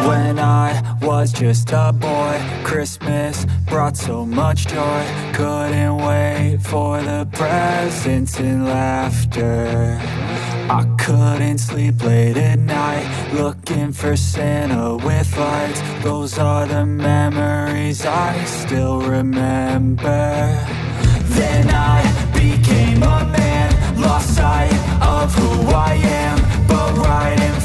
When I was just a boy, Christmas brought so much joy. Couldn't wait for the presents and laughter. I couldn't sleep late at night, looking for Santa with lights. Those are the memories I still remember. Then I became a man, lost sight of who I am, but right in